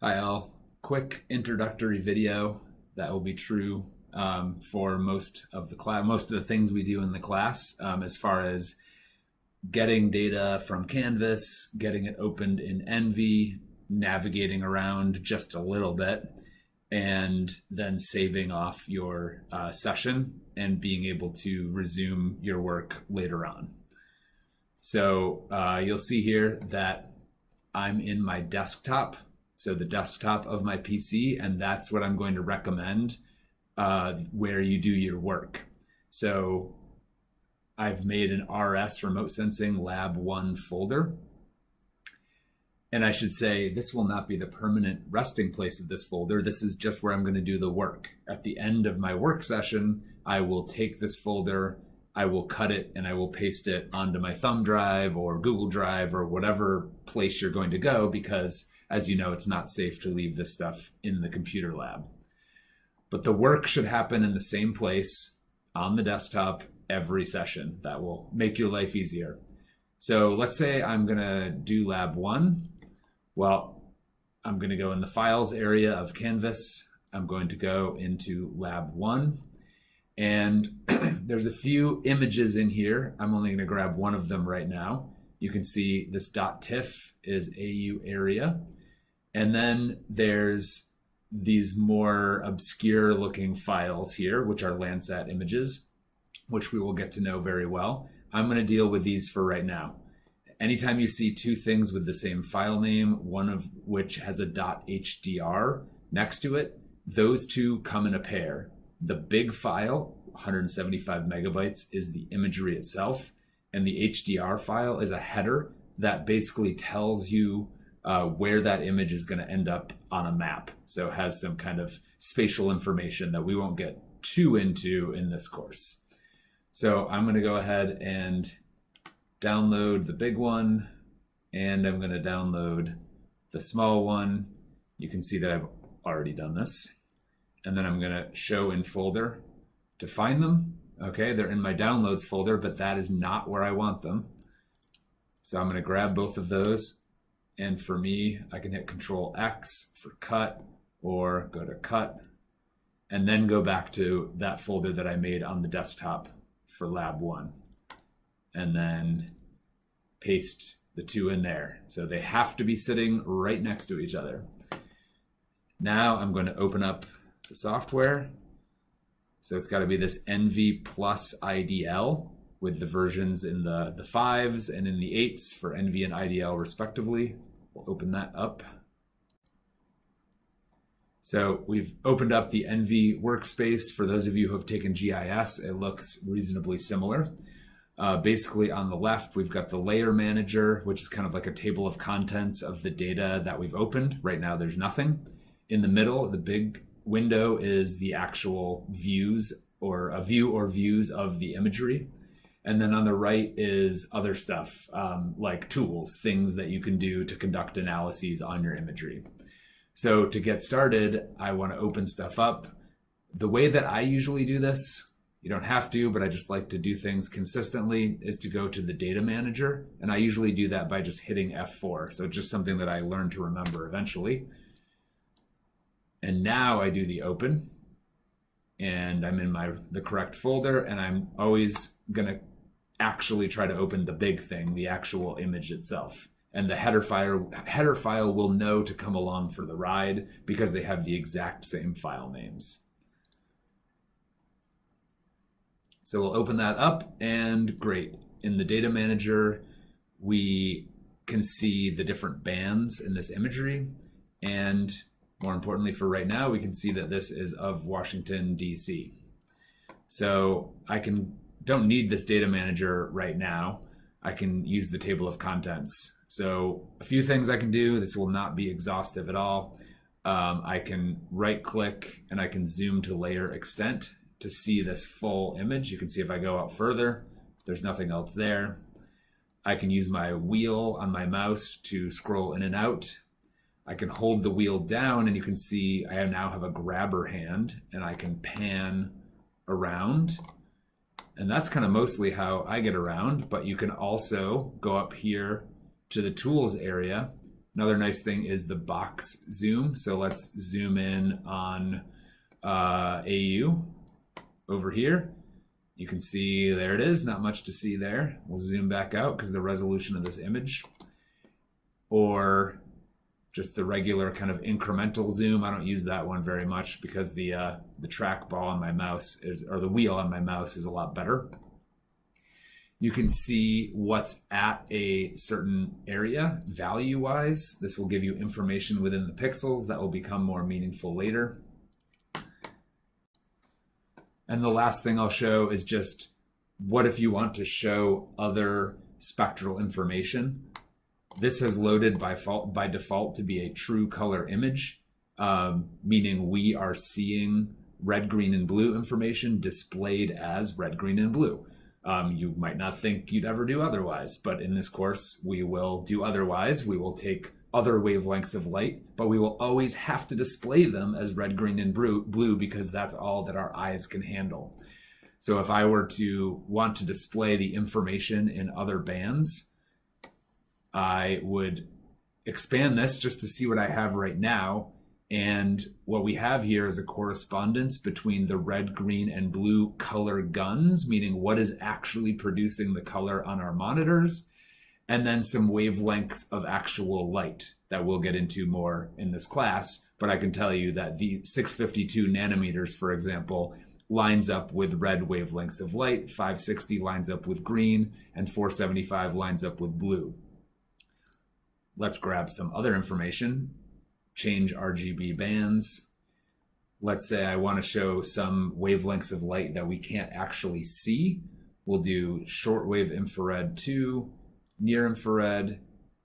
Hi all. Quick introductory video that will be true for most of the class, most of the things we do in the class, as far as getting data from Canvas, getting it opened in ENVI, navigating around just a little bit, and then saving off your session and being able to resume your work later on. So you'll see here that I'm in my desktop. So the desktop of my PC, and that's what I'm going to recommend where you do your work. So I've made an RS remote sensing lab 1 folder. And I should say this will not be the permanent resting place of this folder. This is just where I'm going to do the work. At the end of my work session, I will take this folder, I will cut it, and I will paste it onto my thumb drive or Google Drive or whatever place you're going to go, because as you know, it's not safe to leave this stuff in the computer lab. But the work should happen in the same place on the desktop every session. That will make your life easier. So let's say I'm gonna do lab 1. Well, I'm gonna go in the files area of Canvas. I'm going to go into lab 1. And there's a few images in here. I'm only gonna grab one of them right now. You can see this .tiff is AU area. And then there's these more obscure looking files here, which are Landsat images, which we will get to know very well. I'm going to deal with these for right now. Anytime you see two things with the same file name, one of which has a .hdr next to it, those two come in a pair. The big file, 175 megabytes, is the imagery itself, and the HDR file is a header that basically tells you where that image is going to end up on a map. So it has some kind of spatial information that we won't get too into in this course. So I'm going to go ahead and download the big one, and I'm going to download the small one. You can see that I've already done this. And then I'm going to show in folder to find them. Okay, they're in my downloads folder, but that is not where I want them. So I'm going to grab both of those. And for me, I can hit Control X for cut, or go to cut, and then go back to that folder that I made on the desktop for lab 1. And then paste the two in there. So they have to be sitting right next to each other. Now I'm going to open up the software. So it's got to be this ENVI plus IDL with the versions in the 5s and in the 8s for ENVI and IDL respectively. We'll open that up. So we've opened up the ENVI workspace. For those of you who have taken GIS, it looks reasonably similar. Basically on the left, we've got the layer manager, which is kind of like a table of contents of the data that we've opened. Right now, there's nothing. In the middle, the big window is the actual views, or a view or views of the imagery. And then on the right is other stuff, like tools, things that you can do to conduct analyses on your imagery. So to get started, I want to open stuff up. The way that I usually do this, you don't have to, but I just like to do things consistently, is to go to the data manager. And I usually do that by just hitting F4. So just something that I learned to remember eventually. And now I do the open, and I'm in the correct folder, and I'm always going to actually try to open the big thing, the actual image itself. And the header file will know to come along for the ride because they have the exact same file names. So we'll open that up, and great. In the data manager, we can see the different bands in this imagery. And more importantly for right now, we can see that this is of Washington, DC. So I don't need this data manager right now. I can use the table of contents. So a few things I can do. This will not be exhaustive at all. I can right click and I can zoom to layer extent to see this full image. You can see if I go out further, there's nothing else there. I can use my wheel on my mouse to scroll in and out. I can hold the wheel down, and you can see I now have a grabber hand, and I can pan around. And that's kind of mostly how I get around, but you can also go up here to the tools area Another nice thing is the box zoom. So let's zoom in on AU over here. You can see there it is, not much to see there. We'll zoom back out because of the resolution of this image. Or just the regular kind of incremental zoom. I don't use that one very much because the trackball on my mouse is, or the wheel on my mouse is a lot better. You can see what's at a certain area value-wise. This will give you information within the pixels that will become more meaningful later. And the last thing I'll show is just what if you want to show other spectral information. This has loaded by default to be a true color image, meaning we are seeing red, green, and blue information displayed as red, green, and blue. You might not think you'd ever do otherwise, but in this course, we will do otherwise. We will take other wavelengths of light, but we will always have to display them as red, green, and blue because that's all that our eyes can handle. So if I were to want to display the information in other bands, I would expand this just to see what I have right now. And what we have here is a correspondence between the red, green, and blue color guns, meaning what is actually producing the color on our monitors, and then some wavelengths of actual light that we'll get into more in this class. But I can tell you that the 652 nanometers, for example, lines up with red wavelengths of light, 560 lines up with green, and 475 lines up with blue. Let's grab some other information. Change RGB bands. Let's say I want to show some wavelengths of light that we can't actually see. We'll do shortwave infrared 2, near infrared,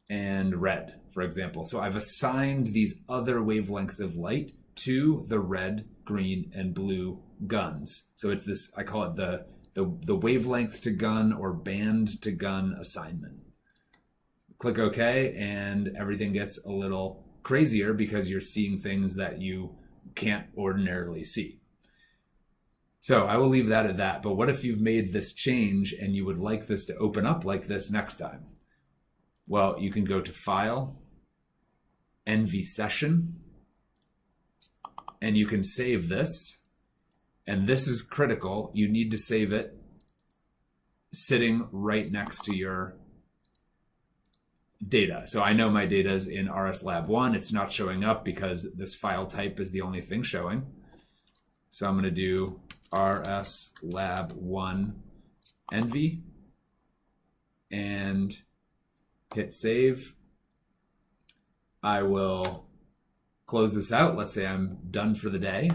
and red, for example. So I've assigned these other wavelengths of light to the red, green, and blue guns. So it's this, I call it the wavelength to gun or band to gun assignment. Click OK, and everything gets a little crazier because you're seeing things that you can't ordinarily see. So I will leave that at that. But what if you've made this change and you would like this to open up like this next time? Well, you can go to File, ENVI Session, and you can save this. And this is critical. You need to save it sitting right next to your data. So I know my data is in RSLab1. It's not showing up because this file type is the only thing showing. So I'm going to do RSLab1 ENVI and hit save. I will close this out. Let's say I'm done for the day.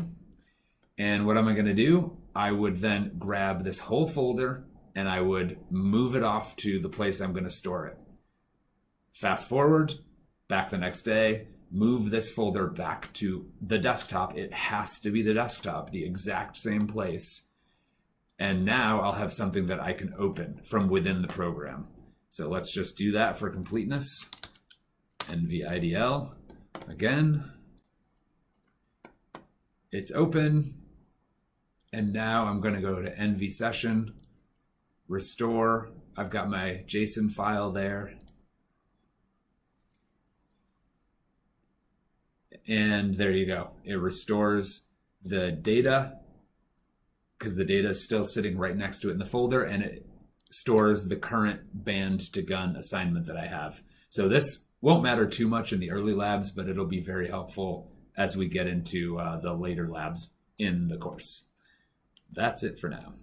And what am I going to do? I would then grab this whole folder and I would move it off to the place I'm going to store it. Fast forward, back the next day, move this folder back to the desktop. It has to be the desktop, the exact same place. And now I'll have something that I can open from within the program. So let's just do that for completeness. ENVI IDL, again. It's open. And now I'm going to go to ENVI Session, restore. I've got my JSON file there. And there you go. It restores the data because the data is still sitting right next to it in the folder, and it stores the current band to gun assignment that I have. So this won't matter too much in the early labs, but it'll be very helpful as we get into the later labs in the course. That's it for now.